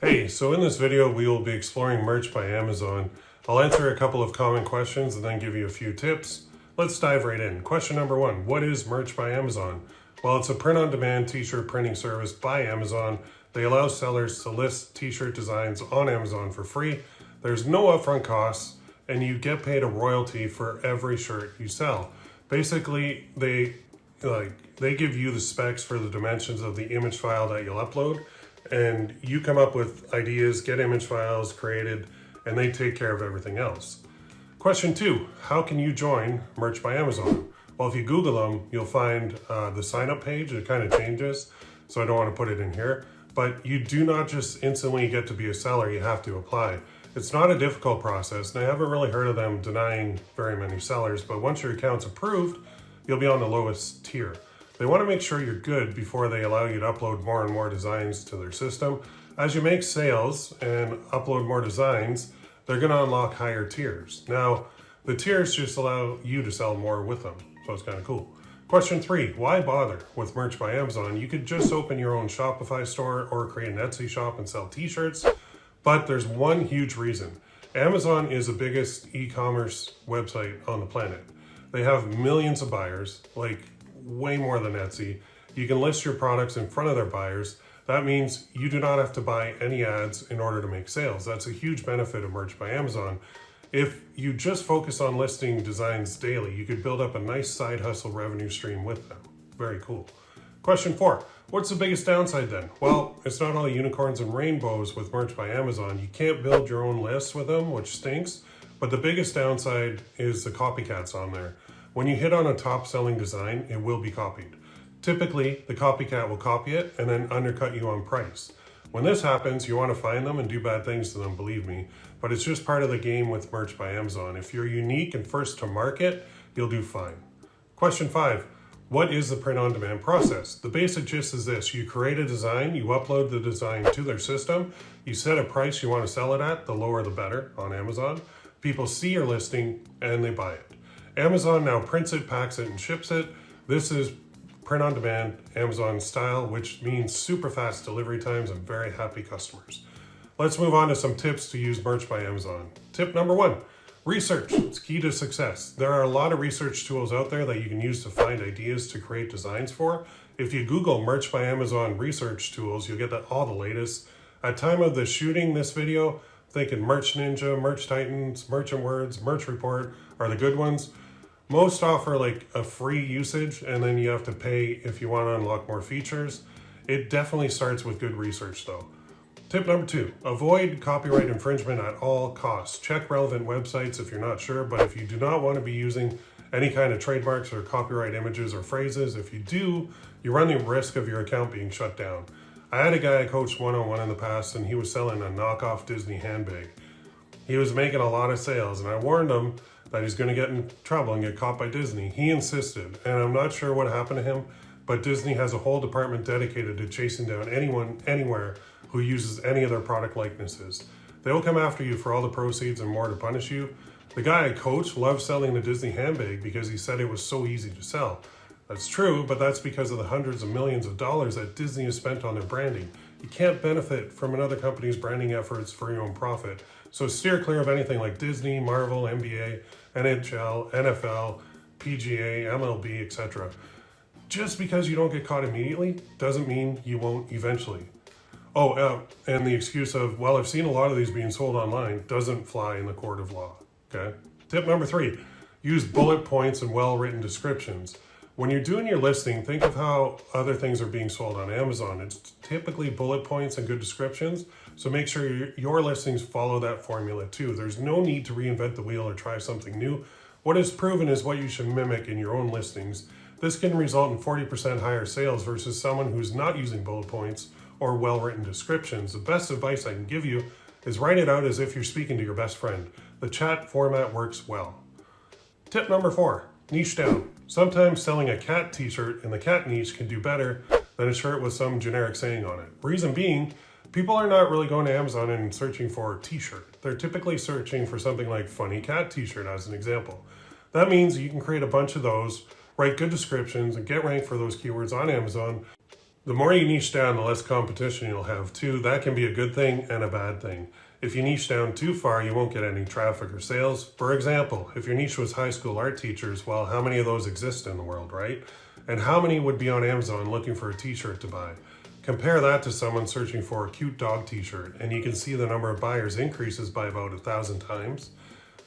Hey, so in this video, we will be exploring merch by Amazon. I'll answer a couple of common questions and then give you a few tips. Let's dive right in. Question number one, what is merch by Amazon? Well, it's a print-on-demand t-shirt printing service by Amazon. They allow sellers to list t-shirt designs on Amazon for free. There's no upfront costs, and you get paid a royalty for every shirt you sell. Basically, they give you the specs for the dimensions of the image file that you'll upload, and you come up with ideas, get image files created, and they take care of everything else. Question two, how can you join Merch by Amazon? Well, if you Google them, you'll find the sign up page. It kind of changes, so I don't want to put it in here. But you do not just instantly get to be a seller, you have to apply. It's not a difficult process, and I haven't really heard of them denying very many sellers, but once your account's approved, you'll be on the lowest tier. They want to make sure you're good before they allow you to upload more and more designs to their system. As you make sales and upload more designs, they're going to unlock higher tiers. Now, the tiers just allow you to sell more with them, so it's kind of cool. Question three, why bother with Merch by Amazon? You could just open your own Shopify store or create an Etsy shop and sell t-shirts, but there's one huge reason. Amazon is the biggest e-commerce website on the planet. They have millions of buyers, like way more than Etsy. You can list your products in front of their buyers. That means you do not have to buy any ads in order to make sales. That's a huge benefit of Merch by Amazon. If you just focus on listing designs daily, you could build up a nice side hustle revenue stream with them. Very cool. Question four, what's the biggest downside then? Well, it's not all unicorns and rainbows with Merch by Amazon. You can't build your own lists with them, which stinks. But the biggest downside is the copycats on there. When you hit on a top-selling design, it will be copied. Typically, the copycat will copy it and then undercut you on price. When this happens, you want to find them and do bad things to them, believe me. But it's just part of the game with Merch by Amazon. If you're unique and first to market, you'll do fine. Question five, what is the print-on-demand process? The basic gist is this. You create a design, you upload the design to their system, you set a price you want to sell it at, the lower the better on Amazon. People see your listing and they buy it. Amazon now prints it, packs it, and ships it. This is print on demand, Amazon style, which means super fast delivery times and very happy customers. Let's move on to some tips to use Merch by Amazon. Tip number one, research. It's key to success. There are a lot of research tools out there that you can use to find ideas to create designs for. If you Google Merch by Amazon research tools, you'll get all the latest. At time of the shooting this video, thinking Merch Ninja, Merch Titans, Merchant Words, Merch Report are the good ones. Most offer like a free usage, and then you have to pay if you want to unlock more features. It definitely starts with good research though. Tip number two, avoid copyright infringement at all costs. Check relevant websites if you're not sure, but if you do not want to be using any kind of trademarks or copyright images or phrases, if you do, you run the risk of your account being shut down. I had a guy I coached one-on-one in the past, and he was selling a knockoff Disney handbag. He was making a lot of sales, and I warned him that he's going to get in trouble and get caught by Disney. He insisted, and I'm not sure what happened to him, but Disney has a whole department dedicated to chasing down anyone, anywhere, who uses any of their product likenesses. They will come after you for all the proceeds and more to punish you. The guy I coached loved selling the Disney handbag because he said it was so easy to sell. That's true, but that's because of the hundreds of millions of dollars that Disney has spent on their branding. You can't benefit from another company's branding efforts for your own profit. So steer clear of anything like Disney, Marvel, NBA, NHL, NFL, PGA, MLB, etc. Just because you don't get caught immediately doesn't mean you won't eventually. And the excuse of, well, I've seen a lot of these being sold online doesn't fly in the court of law, okay? Tip number three, use bullet points and well-written descriptions. When you're doing your listing, think of how other things are being sold on Amazon. It's typically bullet points and good descriptions, so make sure your listings follow that formula too. There's no need to reinvent the wheel or try something new. What is proven is what you should mimic in your own listings. This can result in 40% higher sales versus someone who's not using bullet points or well-written descriptions. The best advice I can give you is write it out as if you're speaking to your best friend. The chat format works well. Tip number four, niche down. Sometimes selling a cat t-shirt in the cat niche can do better than a shirt with some generic saying on it. Reason being, people are not really going to Amazon and searching for a t-shirt. They're typically searching for something like funny cat t-shirt as an example. That means you can create a bunch of those, write good descriptions, and get ranked for those keywords on Amazon The more you niche down, the less competition you'll have too. That can be a good thing and a bad thing. If you niche down too far, you won't get any traffic or sales. For example, if your niche was high school art teachers, well, how many of those exist in the world, right? And how many would be on Amazon looking for a t-shirt to buy? Compare that to someone searching for a cute dog t-shirt, and you can see the number of buyers increases by about 1,000 times.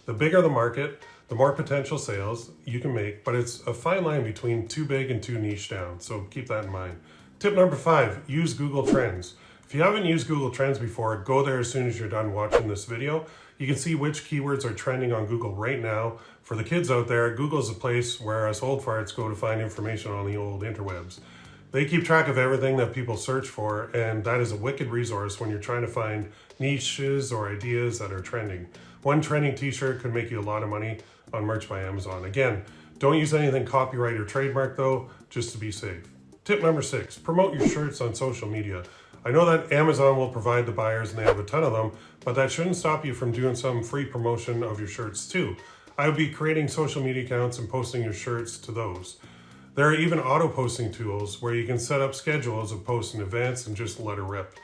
The bigger the market, the more potential sales you can make, but it's a fine line between too big and too niche down, so keep that in mind. Tip number 5, use Google Trends. If you haven't used Google Trends before, go there as soon as you're done watching this video. You can see which keywords are trending on Google right now. For the kids out there, Google's a place where us old farts go to find information on the old interwebs. They keep track of everything that people search for, and that is a wicked resource when you're trying to find niches or ideas that are trending. One trending t-shirt could make you a lot of money on Merch by Amazon. Again, don't use anything copyright or trademark though, just to be safe. Tip number 6, promote your shirts on social media. I know that Amazon will provide the buyers and they have a ton of them, but that shouldn't stop you from doing some free promotion of your shirts too. I would be creating social media accounts and posting your shirts to those. There are even auto posting tools where you can set up schedules of posts in advance and just let it rip.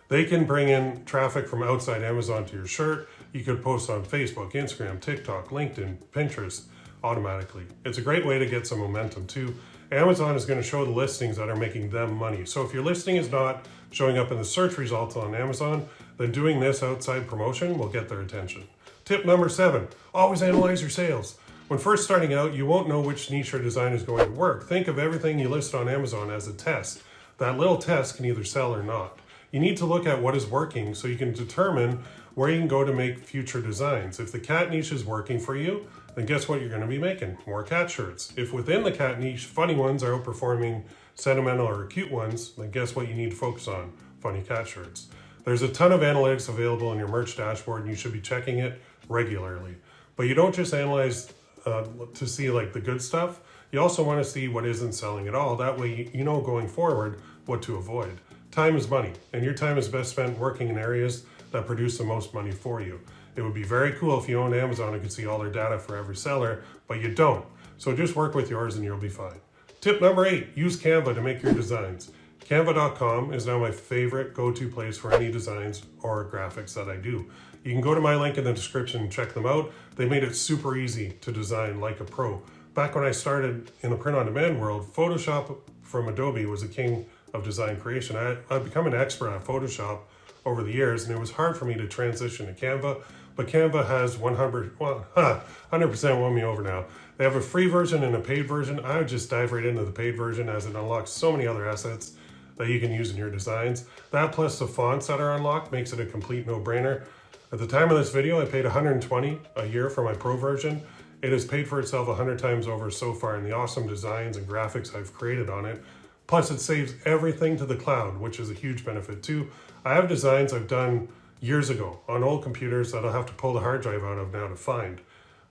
They can bring in traffic from outside Amazon to your shirt. You could post on Facebook, Instagram, TikTok, LinkedIn, Pinterest automatically. It's a great way to get some momentum too. Amazon is going to show the listings that are making them money. So if your listing is not showing up in the search results on Amazon, then doing this outside promotion will get their attention. Tip number 7, always analyze your sales. When first starting out, you won't know which niche or design is going to work. Think of everything you list on Amazon as a test. That little test can either sell or not. You need to look at what is working so you can determine where you can go to make future designs. If the cat niche is working for you, then guess what you're going to be making? More cat shirts. If within the cat niche, funny ones are outperforming sentimental or cute ones, then guess what you need to focus on? Funny cat shirts. There's a ton of analytics available in your merch dashboard and you should be checking it regularly. But you don't just analyze to see like the good stuff. You also want to see what isn't selling at all. That way you know going forward what to avoid. Time is money, and your time is best spent working in areas that produce the most money for you. It would be very cool if you owned Amazon and could see all their data for every seller, but you don't. So just work with yours and you'll be fine. Tip number 8, use Canva to make your designs. Canva.com is now my favorite go-to place for any designs or graphics that I do. You can go to my link in the description and check them out. They made it super easy to design like a pro. Back when I started in the print-on-demand world, Photoshop from Adobe was a king of design creation. I've become an expert at Photoshop over the years, and it was hard for me to transition to Canva, but Canva has 100% won me over now. They have a free version and a paid version. I would just dive right into the paid version as it unlocks so many other assets that you can use in your designs. That plus the fonts that are unlocked makes it a complete no-brainer. At the time of this video, I paid $120 a year for my pro version. It has paid for itself 100 times over so far in the awesome designs and graphics I've created on it. Plus it saves everything to the cloud, which is a huge benefit too. I have designs I've done years ago on old computers that I'll have to pull the hard drive out of now to find.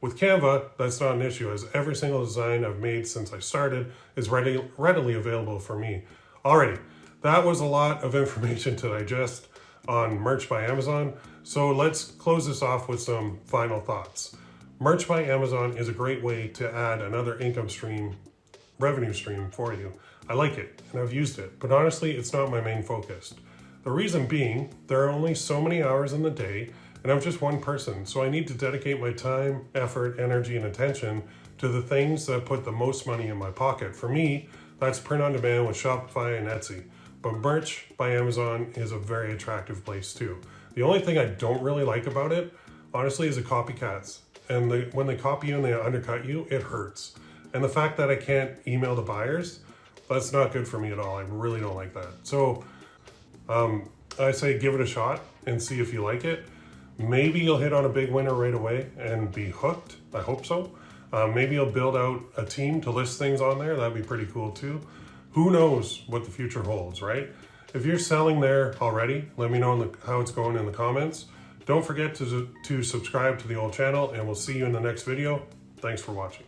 With Canva, that's not an issue, as every single design I've made since I started is readily available for me. Alrighty, that was a lot of information to digest on Merch by Amazon, so let's close this off with some final thoughts. Merch by Amazon is a great way to add another income stream, revenue stream for you. I like it, and I've used it, but honestly, it's not my main focus. The reason being, there are only so many hours in the day, and I'm just one person, so I need to dedicate my time, effort, energy, and attention to the things that put the most money in my pocket. For me, that's print on demand with Shopify and Etsy, but Merch by Amazon is a very attractive place too. The only thing I don't really like about it, honestly, is the copycats. And when they copy you and they undercut you, it hurts. And the fact that I can't email the buyers, that's not good for me at all. I really don't like that. So I say give it a shot and see if you like it. Maybe you'll hit on a big winner right away and be hooked. I hope so. Maybe you'll build out a team to list things on there. That'd be pretty cool too. Who knows what the future holds, right? If you're selling there already, let me know how it's going in the comments. Don't forget to subscribe to the old channel, and we'll see you in the next video. Thanks for watching.